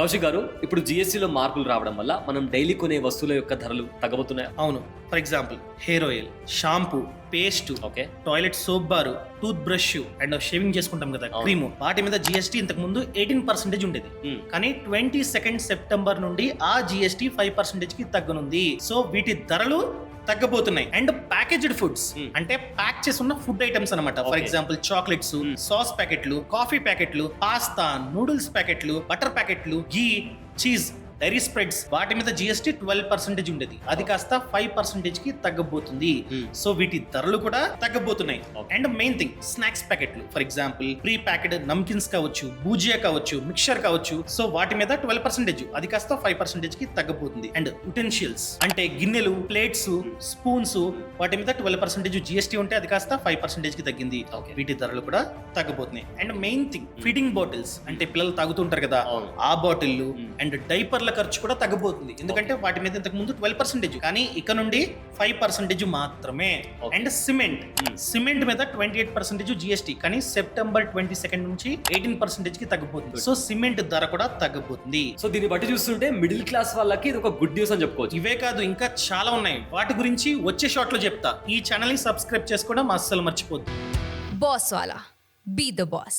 కౌశిక్ గారు, ఇప్పుడు జిఎస్టీలో మార్పులు రావడం వల్ల మనం డైలీ కొనే వస్తువుల యొక్క ధరలు తగ్గబోతున్నాయి. అవును. For example hair oil, shampoo, paste, okay, toilet soap bar, tooth brush and shaving చేసుకుంటాం కదా క్రీమ్, వాటి మీద జిఎస్టీ ఇంతకు ముందు 18% ఉండేది. కానీ 22 సెప్టెంబర్ నుండి ఆ జిఎస్టీ 5% కి తగ్గనుంది. సో వీటి ధరలు తగ్గబోతున్నాయి. అండ్ ప్యాకేజ్డ్ ఫుడ్స్ అంటే ప్యాక్ చేసి ఉన్న ఫుడ్ ఐటమ్స్ అన్నమాట. ఫర్ ఎగ్జాంపుల్ చాక్లెట్స్, సాస్ ప్యాకెట్లు, కాఫీ ప్యాకెట్లు, పాస్తా, నూడిల్స్ ప్యాకెట్లు, బటర్ ప్యాకెట్లు, ఘీ, చీజ్, డైరీ స్ప్రెడ్స్, వాటి మీద జిఎస్టీ 12% ఉండేది. అది కాస్త 5% కి తగ్గబోతుంది. సో వీటి ధరలు కూడా తగ్గబోతున్నాయి. అండ్ మెయిన్ థింగ్ స్నాక్స్ ప్యాకెట్లు, for example pre packed namkeens కావచ్చు, భూజియా కావచ్చు, మిక్చర్ కావచ్చు, సో వాటి మీద 12%, అది కాస్త 5% కి తగ్గబోతుంది. అండ్ యుటెన్షియల్స్ అంటే గిన్నెలు, ప్లేట్స్, స్పూన్స్, వాటి మీద 12% జిఎస్టీ ఉంటే అది కాస్త 5% కి తగ్గింది. వీటి ధరలు కూడా తగ్గబోతున్నాయి. And main thing feeding bottles అంటే పిల్లలు తాగుతుంటారు కదా, ఆ బాటిల్లు అండ్ డైపర్ల ఖర్చు కూడా తగ్గబోతుంది. ఎందుకంటే వాటి మీద ఇంతకు ముందు 12%, కానీ ఇక నుండి 5% మాత్రమే. అండ్ సిమెంట్ మీద 28% జిఎస్టీ, కానీ సెప్టెంబర్ 22 నుంచి 18% కి తగ్గబోతుంది. సో సిమెంట్ ధర కూడా తగ్గబోతుంది. సో దీన్ని బట్టి చూస్తుంటే మిడిల్ క్లాస్ వాళ్ళకి ఇది ఒక గుడ్ న్యూస్ అని చెప్పుకోవచ్చు. ఇవే కాదు, ఇంకా చాలా ఉన్నాయి. వాటి గురించి వచ్చే షాట్ లో చెప్తా. ఈ ఛానల్ ని సబ్స్క్రైబ్ చేసుకోవడం అస్సలు మర్చిపోద్దు. Boss Wala. Be the boss.